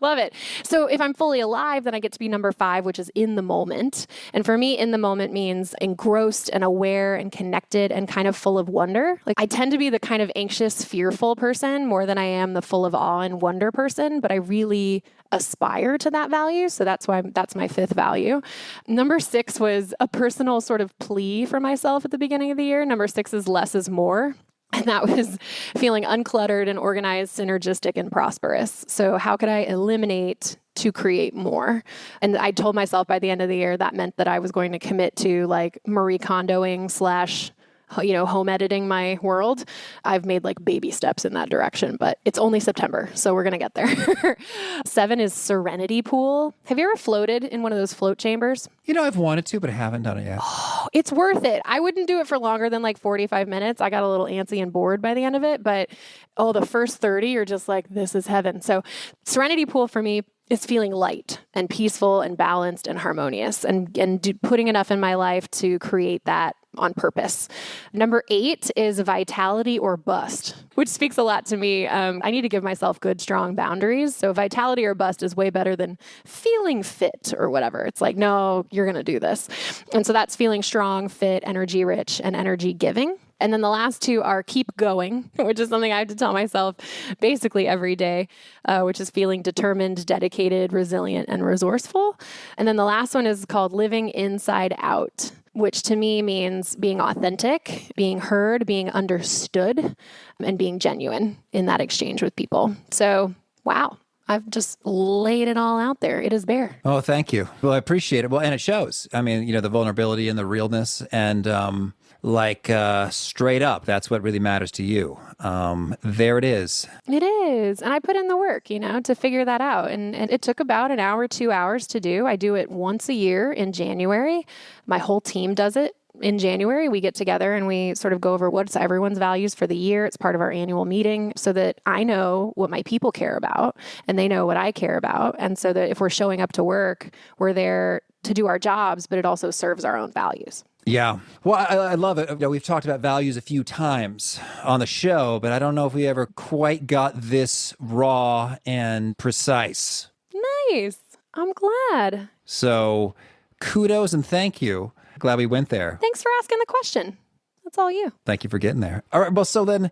Love it. So if I'm fully alive, then I get to be number 5, which is in the moment. And for me, in the moment means engrossed and aware and connected and kind of full of wonder. Like I tend to be the kind of anxious, fearful person more than I am the full of awe and wonder person, but I really aspire to that value. So that's my 5th value. Number 6 was a personal sort of plea for myself at the beginning of the year. Number 6 is less is more. And that was feeling uncluttered and organized, synergistic, and prosperous. So how could I eliminate to create more? And I told myself by the end of the year that meant that I was going to commit to like Marie Kondoing / home editing my world. I've made like baby steps in that direction, but it's only September, so we're going to get there. 7 is serenity pool. Have you ever floated in one of those float chambers? I've wanted to, but I haven't done it yet. It's worth it. I wouldn't do it for longer than like 45 minutes. I got a little antsy and bored by the end of it, but the first 30, you're just like, this is heaven. So serenity pool for me is feeling light and peaceful and balanced and harmonious and putting enough in my life to create that on purpose. Number 8 is vitality or bust, which speaks a lot to me. I need to give myself good, strong boundaries. So vitality or bust is way better than feeling fit or whatever. It's like, no, you're going to do this. And so that's feeling strong, fit, energy rich, and energy giving. And then the last 2 are keep going, which is something I have to tell myself basically every day, which is feeling determined, dedicated, resilient, and resourceful. And then the last one is called living inside out, which to me means being authentic, being heard, being understood, and being genuine in that exchange with people. So, wow. I've just laid it all out there. It is bare. Oh, thank you. Well, I appreciate it. Well, and it shows. I mean, the vulnerability and the realness and straight up, that's what really matters to you. There it is. It is. And I put in the work, to figure that out. And it took about an hour, 2 hours to do. I do it once a year in January. My whole team does it. In January, we get together and we sort of go over what's everyone's values for the year. It's part of our annual meeting so that I know what my people care about and they know what I care about. And so that if we're showing up to work, we're there to do our jobs, but it also serves our own values. Yeah. Well, I love it. We've talked about values a few times on the show, but I don't know if we ever quite got this raw and precise. Nice. I'm glad. So kudos and thank you. Glad we went there. Thanks for asking the question. That's all you. Thank you for getting there. All right. Well, so then,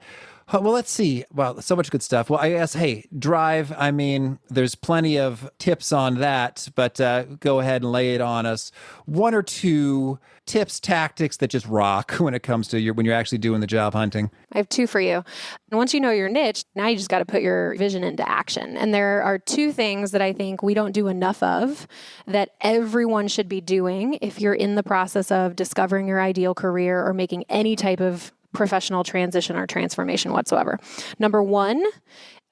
let's see. Well, so much good stuff. Well, I guess, hey, drive. I mean, there's plenty of tips on that, but go ahead and lay it on us. 1 or 2 tips, tactics that just rock when it comes to when you're actually doing the job hunting. I have 2 for you. And once you know your niche, now you just got to put your vision into action. And there are 2 things that I think we don't do enough of that everyone should be doing if you're in the process of discovering your ideal career or making any type of professional transition or transformation whatsoever. Number 1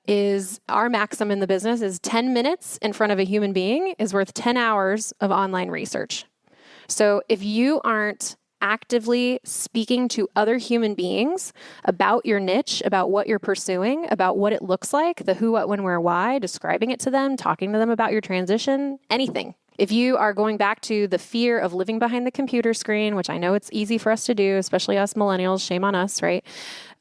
is our maxim in the business is 10 minutes in front of a human being is worth 10 hours of online research. So if you aren't actively speaking to other human beings about your niche, about what you're pursuing, about what it looks like, the who, what, when, where, why, describing it to them, talking to them about your transition, anything. If you are going back to the fear of living behind the computer screen, which I know it's easy for us to do, especially us millennials, shame on us, right?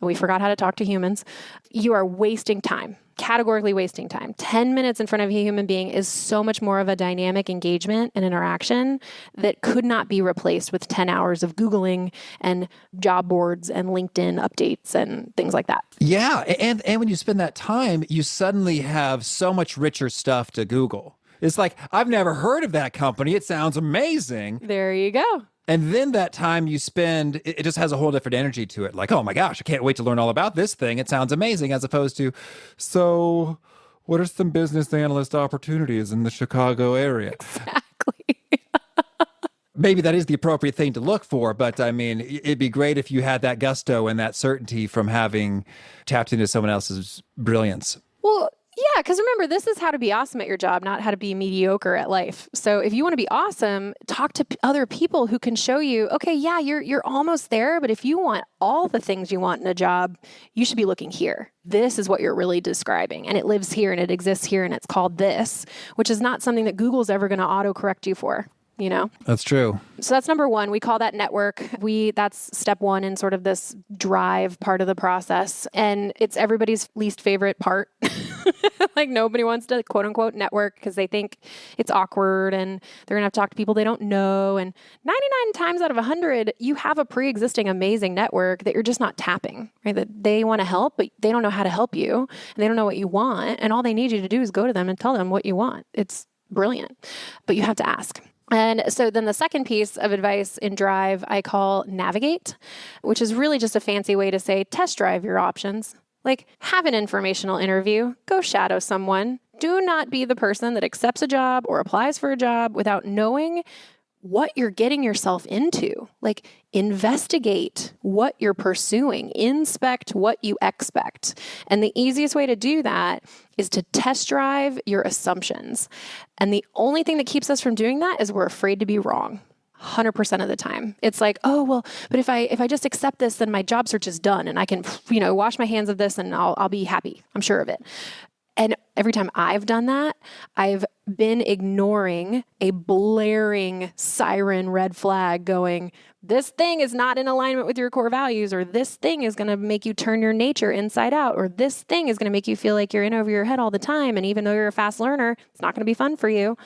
We forgot how to talk to humans. You are wasting time, categorically wasting time. 10 minutes in front of a human being is so much more of a dynamic engagement and interaction that could not be replaced with 10 hours of Googling and job boards and LinkedIn updates and things like that. Yeah. And when you spend that time, you suddenly have so much richer stuff to Google. It's like, I've never heard of that company. It sounds amazing. There you go. And then that time you spend, it just has a whole different energy to it. Like, oh my gosh, I can't wait to learn all about this thing. It sounds amazing, as opposed to, so what are some business analyst opportunities in the Chicago area? Exactly. Maybe that is the appropriate thing to look for, but I mean, it'd be great if you had that gusto and that certainty from having tapped into someone else's brilliance. Well, yeah, because remember, this is how to be awesome at your job, not how to be mediocre at life. So if you want to be awesome, talk to other people who can show you, okay, yeah, you're almost there, but if you want all the things you want in a job, you should be looking here. This is what you're really describing, and it lives here, and it exists here, and it's called this, which is not something that Google's ever going to autocorrect you for. you know? That's true. So that's number one. We call that network. That's step one in sort of this drive part of the process. And it's everybody's least favorite part. Like nobody wants to quote unquote network because they think it's awkward and they're going to have to talk to people they don't know. And 99 times out of 100, you have a pre-existing amazing network that you're just not tapping, right? That they want to help, but they don't know how to help you and they don't know what you want. And all they need you to do is go to them and tell them what you want. It's brilliant, but you have to ask. And so then the second piece of advice in drive, I call navigate, which is really just a fancy way to say test drive your options. Like have an informational interview, go shadow someone. Do not be the person that accepts a job or applies for a job without knowing what you're getting yourself into. Like investigate what you're pursuing, inspect what you expect. And the easiest way to do that is to test drive your assumptions. And the only thing that keeps us from doing that is we're afraid to be wrong. 100% of the time. It's like, oh, well, but if I just accept this, then my job search is done and I can, wash my hands of this and I'll be happy. I'm sure of it. And every time I've done that, I've been ignoring a blaring siren red flag going, this thing is not in alignment with your core values, or this thing is going to make you turn your nature inside out, or this thing is going to make you feel like you're in over your head all the time. And even though you're a fast learner, it's not going to be fun for you.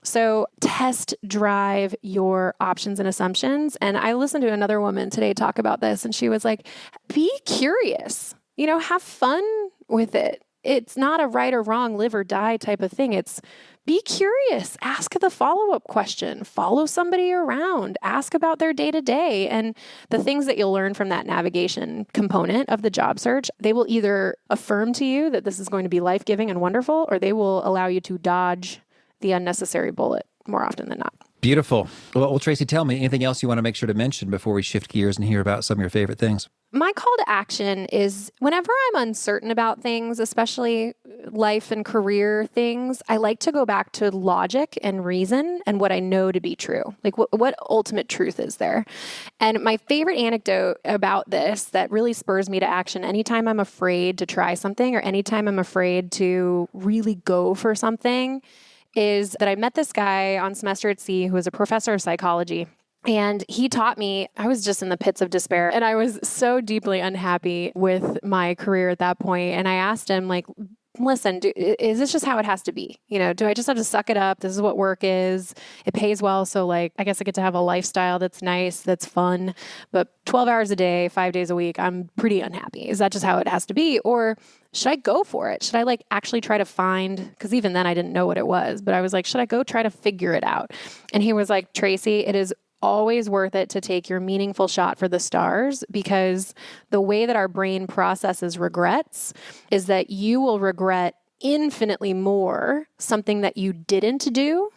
So test drive your options and assumptions. And I listened to another woman today talk about this, and she was like, be curious, have fun with it. It's not a right or wrong, live or die type of thing. It's be curious, ask the follow-up question, follow somebody around, ask about their day-to-day. And the things that you'll learn from that navigation component of the job search, they will either affirm to you that this is going to be life-giving and wonderful, or they will allow you to dodge the unnecessary bullet more often than not. Beautiful. Well, Tracy, tell me anything else you want to make sure to mention before we shift gears and hear about some of your favorite things. My call to action is whenever I'm uncertain about things, especially life and career things, I like to go back to logic and reason and what I know to be true. Like what ultimate truth is there? And my favorite anecdote about this that really spurs me to action anytime I'm afraid to try something or anytime I'm afraid to really go for something is that I met this guy on semester at sea who was a professor of psychology. And he taught me, I was just in the pits of despair and I was so deeply unhappy with my career at that point. And I asked him, like, listen, is this just how it has to be? Do I just have to suck it up? This is what work is. It pays well. So I guess I get to have a lifestyle that's nice, that's fun, but 12 hours a day, 5 days a week, I'm pretty unhappy. Is that just how it has to be? Or should I go for it? Should I actually try to find, because even then I didn't know what it was, but I was like, should I go try to figure it out? And he was like, Tracy, it is always worth it to take your meaningful shot for the stars, because the way that our brain processes regrets is that you will regret infinitely more something that you didn't do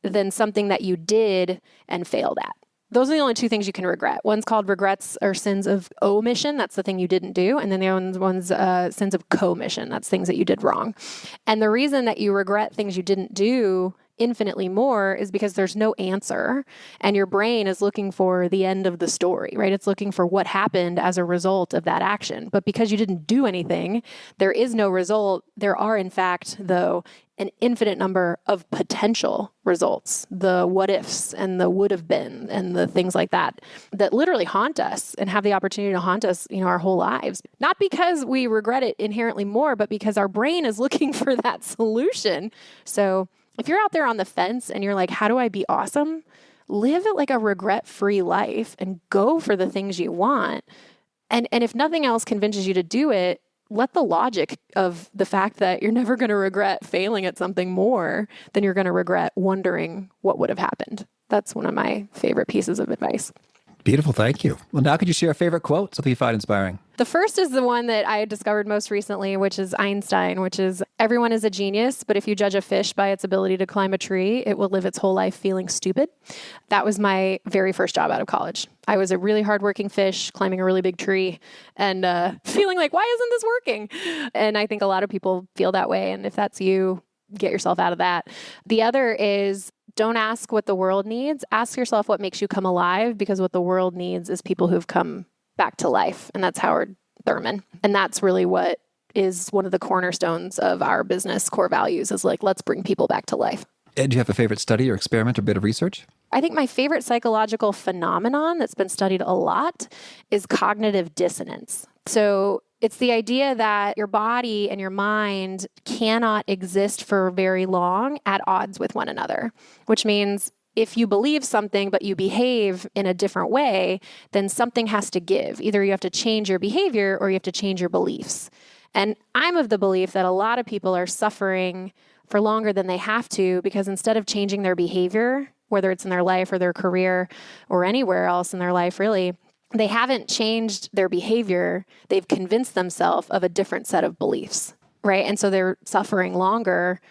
than something that you did and failed at. Those are the only two things you can regret. One's called regrets or sins of omission. That's the thing you didn't do. And then the other one's sins of commission. That's things that you did wrong. And the reason that you regret things you didn't do infinitely more is because there's no answer and your brain is looking for the end of the story, right? It's looking for what happened as a result of that action. But because you didn't do anything, there is no result. There are, in fact, though, an infinite number of potential results, the what ifs and the would have been and the things like that literally haunt us and have the opportunity to haunt us, our whole lives. Not because we regret it inherently more, but because our brain is looking for that solution. So if you're out there on the fence and you're like, how do I be awesome? Live it like a regret-free life and go for the things you want. And if nothing else convinces you to do it, let the logic of the fact that you're never going to regret failing at something more than you're going to regret wondering what would have happened. That's one of my favorite pieces of advice. Beautiful. Thank you. Well, now could you share a favorite quote, something you find inspiring? The first is the one that I discovered most recently, which is Einstein, which is everyone is a genius, but if you judge a fish by its ability to climb a tree, it will live its whole life feeling stupid. That was my very first job out of college. I was a really hardworking fish climbing a really big tree and feeling like, why isn't this working? And I think a lot of people feel that way. And if that's you, get yourself out of that. The other is don't ask what the world needs. Ask yourself what makes you come alive, because what the world needs is people who've come back to life. And that's Howard Thurman. And that's really what is one of the cornerstones of our business core values is let's bring people back to life. And do you have a favorite study or experiment or bit of research? I think my favorite psychological phenomenon that's been studied a lot is cognitive dissonance. So it's the idea that your body and your mind cannot exist for very long at odds with one another, which means if you believe something but you behave in a different way, then something has to give. Either you have to change your behavior or you have to change your beliefs. And I'm of the belief that a lot of people are suffering for longer than they have to because instead of changing their behavior, whether it's in their life or their career or anywhere else in their life, really, they haven't changed their behavior. They've convinced themselves of a different set of beliefs, right? And so they're suffering longer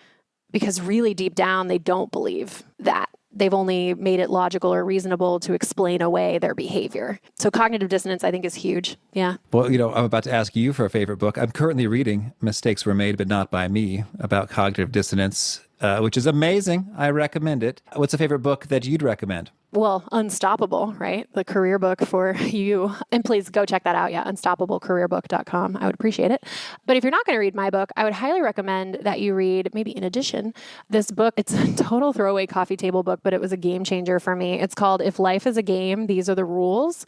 because really deep down, they don't believe that. They've only made it logical or reasonable to explain away their behavior. So cognitive dissonance, I think, is huge. Yeah. Well, I'm about to ask you for a favorite book. I'm currently reading Mistakes Were Made, But Not By Me, about cognitive dissonance, which is amazing. I recommend it. What's a favorite book that you'd recommend? Well, Unstoppable, right? The career book for you. And please go check that out. Yeah, unstoppablecareerbook.com. I would appreciate it. But if you're not going to read my book, I would highly recommend that you read, maybe in addition, this book. It's a total throwaway coffee table book, but it was a game changer for me. It's called If Life is a Game, These Are the Rules.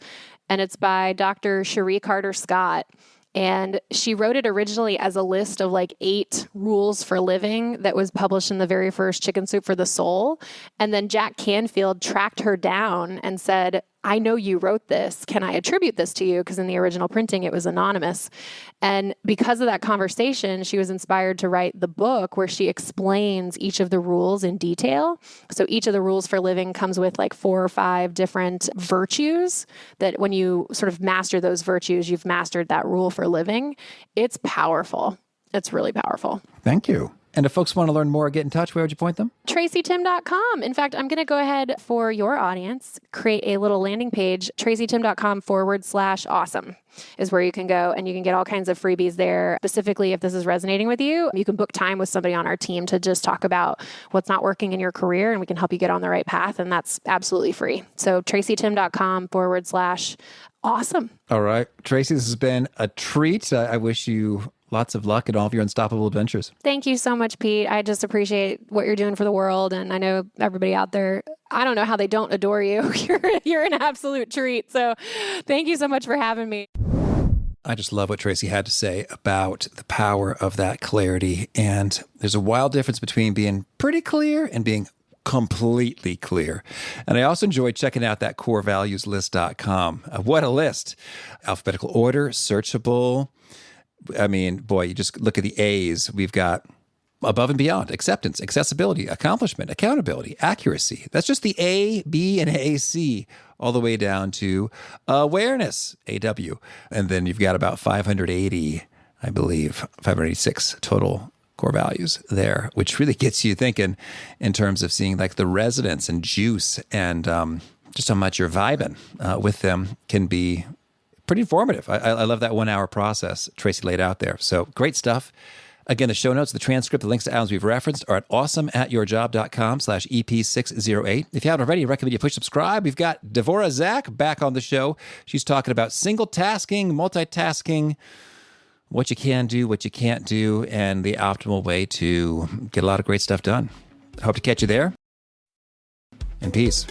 And it's by Dr. Cherie Carter Scott. And she wrote it originally as a list of 8 rules for living that was published in the very first Chicken Soup for the Soul. And then Jack Canfield tracked her down and said, I know you wrote this. Can I attribute this to you? Because in the original printing, it was anonymous. And because of that conversation, she was inspired to write the book where she explains each of the rules in detail. So each of the rules for living comes with 4 or 5 different virtues that when you sort of master those virtues, you've mastered that rule for living. It's powerful. It's really powerful. Thank you. And if folks want to learn more or get in touch, where would you point them? TracyTimm.com. In fact, I'm going to go ahead for your audience, create a little landing page, TracyTimm.com/awesome is where you can go and you can get all kinds of freebies there. Specifically, if this is resonating with you, you can book time with somebody on our team to just talk about what's not working in your career and we can help you get on the right path. And that's absolutely free. So TracyTimm.com/awesome. All right. Tracy, this has been a treat. I wish you lots of luck in all of your unstoppable adventures. Thank you so much, Pete. I just appreciate what you're doing for the world. And I know everybody out there, I don't know how they don't adore you. You're an absolute treat. So thank you so much for having me. I just love what Tracy had to say about the power of that clarity. And there's a wild difference between being pretty clear and being completely clear. And I also enjoyed checking out that corevalueslist.com. What a list. Alphabetical order, searchable. I mean, boy, you just look at the A's. We've got above and beyond, acceptance, accessibility, accomplishment, accountability, accuracy. That's just the A, B, and AC, all the way down to awareness, AW. And then you've got about 580, I believe, 586 total core values there, which really gets you thinking in terms of seeing the resonance and juice and just how much you're vibing with them can be pretty informative. I love that 1 hour process Tracy laid out there. So great stuff. Again, the show notes, the transcript, the links to items we've referenced are at awesomeatyourjob.com/EP608. If you haven't already, I recommend you push subscribe. We've got Devora Zach back on the show. She's talking about single tasking, multitasking, what you can do, what you can't do, and the optimal way to get a lot of great stuff done. I hope to catch you there. And peace.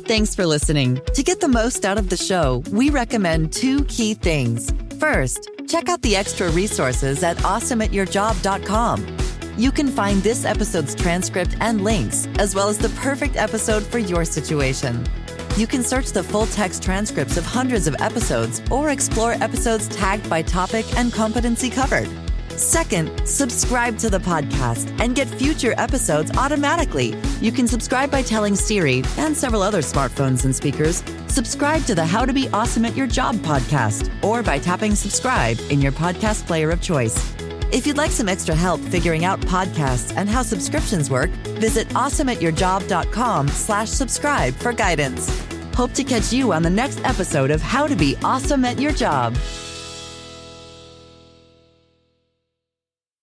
Thanks for listening. To get the most out of the show, we recommend 2 key things. First, check out the extra resources at awesomeatyourjob.com. You can find this episode's transcript and links, as well as the perfect episode for your situation. You can search the full text transcripts of hundreds of episodes or explore episodes tagged by topic and competency covered. Second, subscribe to the podcast and get future episodes automatically. You can subscribe by telling Siri and several other smartphones and speakers, subscribe to the How to Be Awesome at Your Job podcast, or by tapping subscribe in your podcast player of choice. If you'd like some extra help figuring out podcasts and how subscriptions work, visit awesomeatyourjob.com/subscribe for guidance. Hope to catch you on the next episode of How to Be Awesome at Your Job.